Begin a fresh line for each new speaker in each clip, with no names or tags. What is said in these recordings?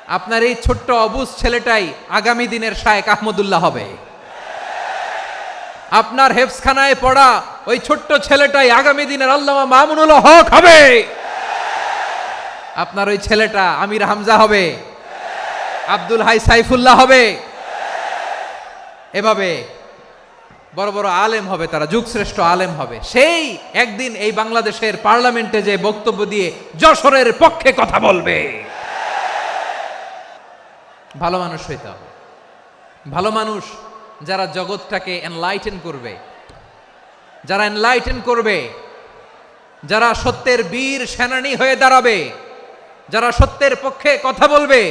আপনার এই ছোট্ট অবুজ ছেলেটাই আগামী দিনের শায়েখ আহমদুল্লাহ হবে। আপনার হেফজখানায় পড়া ওই ছোট্ট ছেলেটাই আগামী দিনের আল্লামা মামুনুল হক হবে। আপনার ওই ছেলেটা আমির হামজা হবে, আব্দুল হাই সাইফুল্লাহ হবে। এভাবে বড় বড় আলেম হবে, তারা যুগশ্রেষ্ঠ আলেম হবে। সেই একদিন এই বাংলাদেশের পার্লামেন্টে যে বক্তব্য দিয়ে যশোরের পক্ষে কথা বলবে। ভালো মানুষ হইতে হবে, ভালো মানুষ যারা জগৎটাকে এনলাইটেন করবে, যারা এনলাইটেন করবে, যারা সত্যের বীর সেনানী হয়ে দাঁড়াবে, যারা সত্যের পক্ষে কথা বলবে,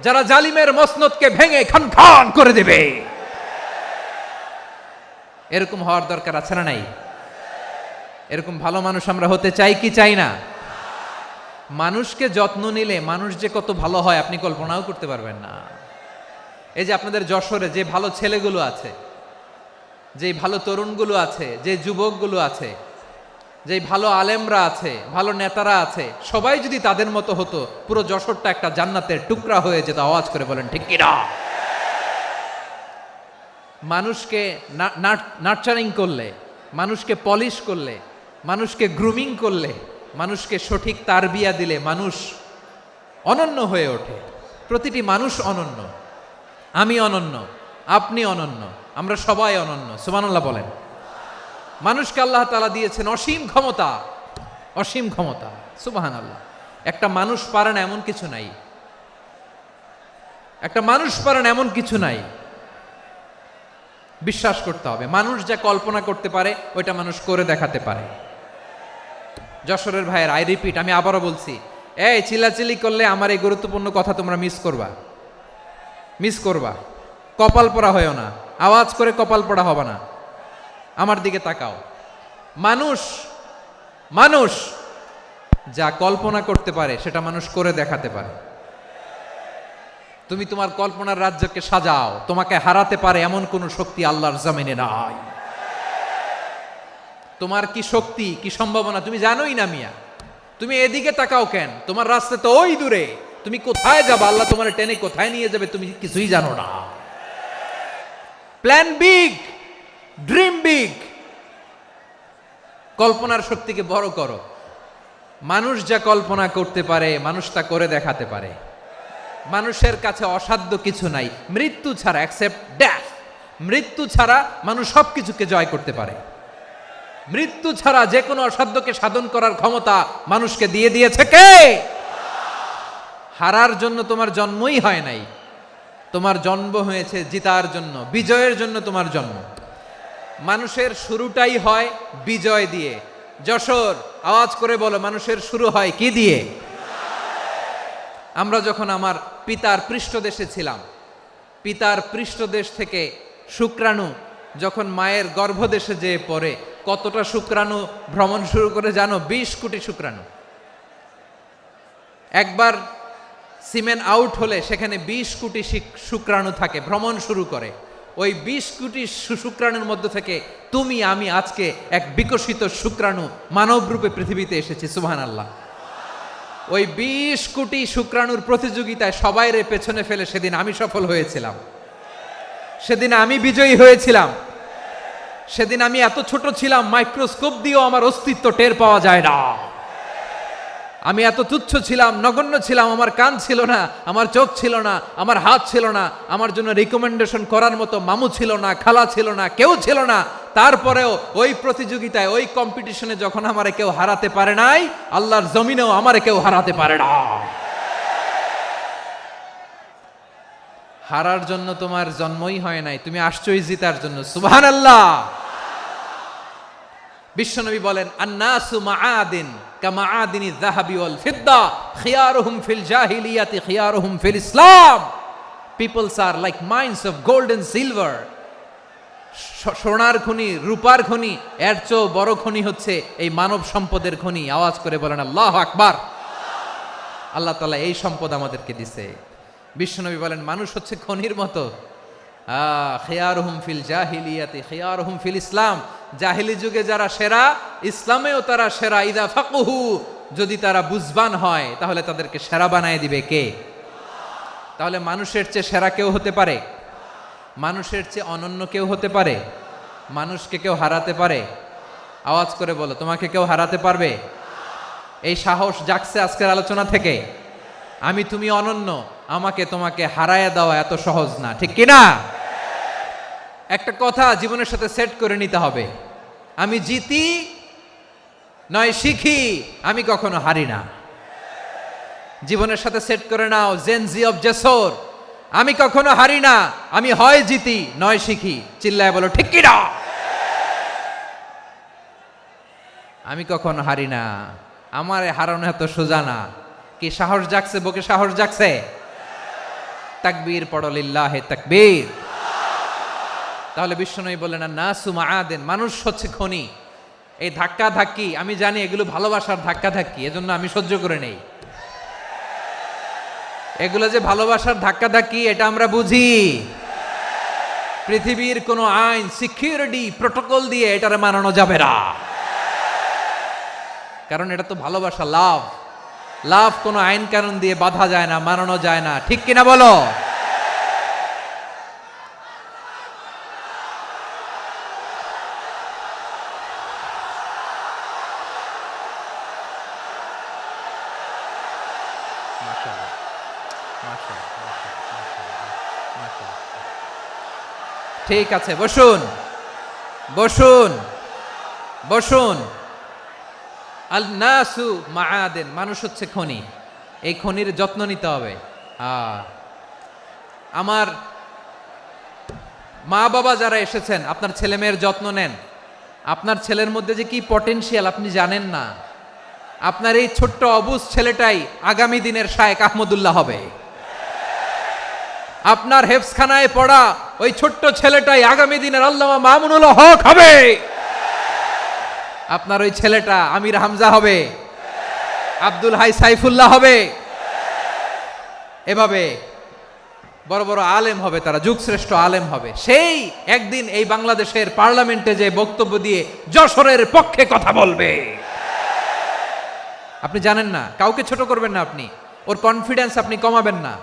যারা জালিমের মসনদকে ভেঙে খান খান করে দেবে। এরকম হওয়ার দরকার আছে না নাই? এরকম ভালো মানুষ আমরা হতে চাই কি চাই না? মানুষকে যত্ন নিলে মানুষ যে কত ভালো হয় আপনি কল্পনাও করতে পারবেন না। এই যে আপনাদের যশোরে যে ভালো ছেলেগুলো আছে, যে ভালো তরুণগুলো আছে, যে যুবকগুলো আছে, যে ভালো আলেমরা আছে, ভালো নেতারা আছে, সবাই যদি তাদের মতো হতো পুরো যশোরটা একটা জান্নাতের টুকরা হয়ে যেত। আওয়াজ করে বলেন ঠিক কিনা? মানুষকে নার্চারিং করলে, মানুষকে পলিশ করলে, মানুষকে গ্রুমিং করলে, মানুষকে সঠিক তারবিয়া দিলে মানুষ অনন্য হয়ে ওঠে। প্রতিটি মানুষ অনন্য। আমি অনন্য, আপনি অনন্য, আমরা সবাই অনন্য। সুবহানাল্লাহ বলেন। মানুষকে আল্লাহ তাআলা দিয়েছেন অসীম ক্ষমতা, অসীম ক্ষমতা। সুবহানাল্লাহ। একটা মানুষ পারে না এমন কিছু নাই, একটা মানুষ পারে না এমন কিছু নাই। বিশ্বাস করতে হবে, মানুষ যা কল্পনা করতে পারে ওইটা মানুষ করে দেখাতে পারে। যশোরের ভাইয়ের, আই রিপিট, আমি আবারও বলছি, এই চিল্লাচিল্লি করলে আমার এই গুরুত্বপূর্ণ কথা তোমরা মিস করবা, মিস করবা। কপাল পড়া হয়েও না, আওয়াজ করে কপাল পড়া হবে না। আমার দিকে তাকাও। মানুষ, মানুষ যা কল্পনা করতে পারে সেটা মানুষ করে দেখাতে পারে। তুমি তোমার কল্পনার রাজ্যকে সাজাও, তোমাকে হারাতে পারে এমন কোন শক্তি আল্লাহর জমিনে নাই। তোমার কি শক্তি, কি সম্ভাবনা তুমি জানোই না মিয়া। তুমি এদিকে তাকাও কেন? তোমার রাস্তা তো ওই দূরে। তুমি কোথায় যাবে, আল্লাহ তোমার টেনে কোথায় নিয়ে যাবে তুমি কিছুই জানো না। Plan big, dream big. কল্পনার শক্তিকে বড় করো। মানুষ যা কল্পনা করতে পারে মানুষ তা করে দেখাতে পারে। মানুষের কাছে অসাধ্য কিছু নাই মৃত্যু ছাড়া, এক্সেপ্ট ডেথ। মৃত্যু ছাড়া মানুষ সবকিছুকে জয় করতে পারে। মৃত্যু ছাড়া যে কোনো অসাধ্যকে সাধন করার ক্ষমতা মানুষকে দিয়ে দিয়েছে কে? হারার জন্য তোমার জন্মই হয় নাই, তোমার জন্ম হয়েছে জিতার জন্য, বিজয়ের জন্য তোমার জন্ম। মানুষের শুরুটাই হয় বিজয় দিয়ে। যশোর, আওয়াজ করে বলো, মানুষের শুরু হয় কি দিয়ে? আমরা যখন আমার পিতার পৃষ্ঠদেশে ছিলাম, পিতার পৃষ্ঠদেশ থেকে শুক্রাণু যখন মায়ের গর্ভদেশে যেয়ে পড়ে, কতটা শুক্রাণু ভ্রমণ শুরু করে জানো? 20 কোটি শুক্রাণু। একবার সিমেন আউট হলে সেখানে 20 কোটি শুক্রাণু থাকে, ভ্রমণ শুরু করে। ওই 20 কোটি শুক্রাণুর মধ্য থেকে তুমি আমি আজকে এক বিকশিত শুক্রাণু মানব রূপে পৃথিবীতে এসেছি। সুবহানাল্লাহ। ওই 20 কোটি শুক্রাণুর প্রতিযোগিতায় সবাইরে পেছনে ফেলে সেদিন আমি সফল হয়েছিলাম, সেদিন আমি বিজয়ী হয়েছিলাম। সেদিন আমি এত ছোট ছিলাম মাইক্রোস্কোপ দিয়েও আমার অস্তিত্ব টের পাওয়া যায় না। আমি এত তুচ্ছ ছিলাম, নগণ্য ছিলাম, আমার কান ছিল না, আমার চোখ ছিল না, আমার হাত ছিল না, আমার জন্য রিকমেন্ডেশন করার মতো মামু ছিল না, খালা ছিল না, কেউ ছিল না। তারপরেও ওই প্রতিযোগিতায়, ওই কম্পিটিশনে যখন আমারে কেউ হারাতে পারে নাই, আল্লাহর জমিনেও আমারে কেউ হারাতে পারে না। হারার জন্য তোমার জন্মই হয় নাই, তুমি আসছই জিতার জন্য। সুবহানাল্লাহ। বিশ্বনবী বলেন, আন্নাসু মাআদিন কামাআদিনি যাহাবি ওয়াল ফিদ্দা খিয়ারুহুম ফিল জাহিলিয়াতি খিয়ারুহুম ফিল ইসলাম। Peoples are like mines of gold and silver. সোনার খনি, রূপার খনি, এর চেয়েও বড় খনি হচ্ছে এই মানব সম্পদের খনি। আওয়াজ করে বলেন আল্লাহু আকবার। আল্লাহ তাআলা এই সম্পদ আমাদেরকে দিয়েছে। বিশ্বনবী বলেন, মানুষ হচ্ছে খনির মতো। খিয়ারুহুম ফিল জাহিলিয়াতি খিয়ারুহুম ফিল ইসলাম। জাহিলি যুগে যারা সেরা, ইসলামেও তারা সেরা। ইদা ফাকুহু, যদি তারা বুঝবান হয় তাহলে তাদেরকে সেরা বানায় দিবে কে? তাহলে মানুষের চেয়ে সেরা কেউ হতে পারে? মানুষের চেয়ে অনন্য কেউ হতে পারে? মানুষকে কেউ হারাতে পারে? আওয়াজ করে বলো, তোমাকে কেউ হারাতে পারবে? এই সাহস জাগছে আজকের আলোচনা থেকে। আমি তুমি অনন্য, আমাকে তোমাকে হারায়া দেওয়া এত সহজ না, ঠিক কিনা? একটা কথা জীবনের সাথে সেট করে নিতে হবে, আমি জিতি নয় শিখি, আমি কখনো হারি না। জীবনের সাথে সেট করে নাও, জেনজি অফ জেসর, আমি কখনো হারি না, আমি হয় জিতি নয় শিখি। চিল্লায় বলো ঠিক কিনা? আমি কখনো হারি না, আমার হারানো এত সোজা না। কি সাহস জাগছে? বুকে সাহস জাগছে? তাকবীর পড়ো, লিল্লাহে তাকবীর। তাহলে বিশ্বনবী বললেন নাসু মাআদেন, মানুষ হচ্ছে খনি। এই ধাক্কা ধাক্কি আমি জানি এগুলো ভালোবাসার ধাক্কা ধাক্কি, এজন্য আমি সহ্য করে নেই। এগুলো যে ভালোবাসার ধাক্কা ধাক্কি এটা আমরা বুঝি। পৃথিবীর কোনো আইন, সিকিউরিটি প্রটোকল দিয়ে এটারে মানানো যাবে না, কারণ এটা তো ভালোবাসা, লাভ। লাভ কোনো আইন কানুন দিয়ে বাধা যায় না, মানানো যায় না, ঠিক কিনা বলো? ঠিক আছে, বসুন বসুন বসুন। আল নাসু মাআদেন, মানুষ হচ্ছে খনি, এই খনির যত্ন নিতে হবে। আমার মা বাবা যারা এসেছেন, আপনার ছেলে মেয়ের যত্ন নেন। আপনার ছেলের মধ্যে যে কি পটেনশিয়াল আপনি জানেন না। আপনার এই ছোট্ট অবুজ ছেলেটাই আগামী দিনের শায়েখ আহমদুল্লাহ হবে। আপনার হেফজখানায় পড়া ওই ছোট্ট ছেলেটাই আগামী দিনের আল্লামা মামুনুল হক হবে। আপনার ওই ছেলেটা আমির হামজা হবে, আব্দুল হাই সাইফুল্লাহ হবে। এভাবে বড় বড় আলেম হবে, তারা যুগশ্রেষ্ঠ আলেম হবে। সেই একদিন এই বাংলাদেশের পার্লামেন্টে যে বক্তব্য দিয়ে যশোরের পক্ষে কথা বলবে। আপনি জানেন না, কাউকে ছোট করবেন না আপনি, ওর কনফিডেন্স আপনি কমাবেন না,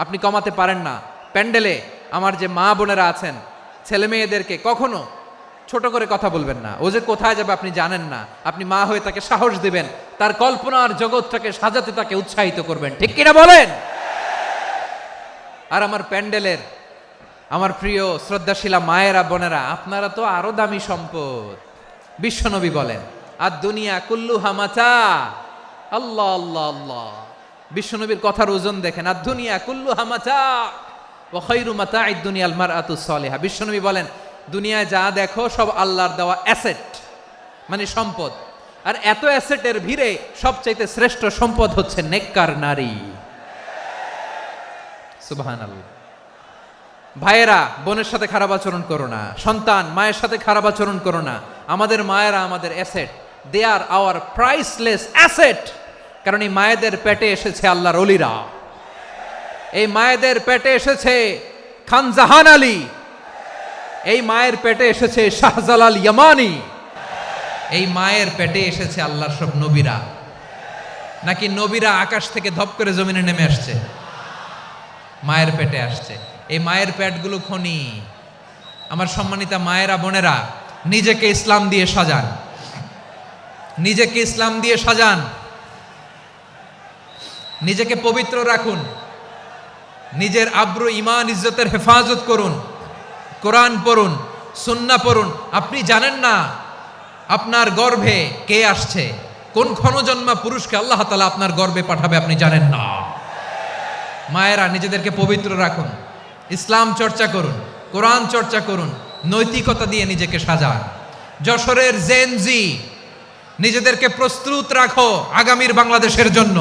আপনি কমাতে পারেন না। প্যান্ডেলে আমার যে মা বোনেরা আছেন, ছেলে মেয়েদেরকে কখনো ছোট করে কথা বলবেন না। ও যে কোথায় যাবে আপনি জানেন না, আপনি মা হয়ে তাকে সাহস দিবেন, তার কল্পনার জগৎটাকে সাজাতে তাকে উৎসাহিত করবেন, ঠিক কিনা বলেন? আর আমার প্যান্ডেলের আমার প্রিয় শ্রদ্ধাশীলা মায়েরা বোনেরা, আপনারা তো আরো দামি সম্পদ। বিশ্বনবী বলেন আর দুনিয়া কুল্লুহা মাতা। আল্লাহ আল্লাহ আল্লাহ, বিশ্বনবীর কথার ওজন দেখেন। আর দুনিয়া কুল্লুহা মাতা ওয়া খায়রু মাতা'আদ দুনিয়া আল মারআতুস সালিহা। বিশ্বনবী বলেন দুনিয়ায় যা দেখো সব আল্লাহর দেওয়া অ্যাসেট, মানে সম্পদ। আর এত অ্যাসেটের ভিড়ে সবচাইতে শ্রেষ্ঠ সম্পদ হচ্ছে নেককার নারী। সুবহানাল্লাহ। ভাইয়েরা বোনের সাথে খারাপ আচরণ করো না, সন্তান মায়ের সাথে খারাপ আচরণ করো না। আমাদের মায়েরা আমাদের asset, they are our priceless asset. কারণ এই মায়েদের পেটে এসেছে আল্লাহর ওলিরা, এই মায়েদের পেটে এসেছে খান জাহান আলী, এই মায়ের পেটে এসেছে শাহজালাল ইয়ামানি, এই মায়ের পেটে এসেছে আল্লাহর সব নবীরা। নাকি নবীরা আকাশ থেকে ধপ করে জমিনে নেমে আসছে? মায়ের পেটে আসছে। এই মায়ের পেটগুলো খনি। আমার সম্মানিতা মায়েরা বোনেরা, নিজেকে ইসলাম দিয়ে সাজান, নিজেকে ইসলাম দিয়ে সাজান, নিজেকে পবিত্র রাখুন, নিজের আব্রু ইমান ইজ্জতের হেফাজত করুন, কোরআন পড়ুন, সুন্নাহ পড়ুন। আপনি জানেন না আপনার গর্ভে কে আসছে, কোন ক্ষণজন্মা পুরুষকে আল্লাহ তাআলা আপনার গর্ভে পাঠাবে আপনি জানেন না। মায়েরা নিজেদেরকে পবিত্র রাখুন, ইসলাম চর্চা করুন, কোরআন চর্চা করুন, নৈতিকতা দিয়ে নিজেকে সাজান। যশোরের জেনজি, নিজেদেরকে প্রস্তুত রাখো আগামীর বাংলাদেশের জন্য।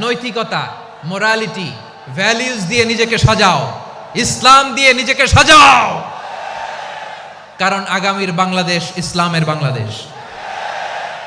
নৈতিকতা, মোরালিটি, ভ্যালিউজ দিয়ে নিজেকে সাজাও, ইসলাম দিয়ে নিজেকে সাজাও, কারণ আগামীর বাংলাদেশ ইসলামের বাংলাদেশ।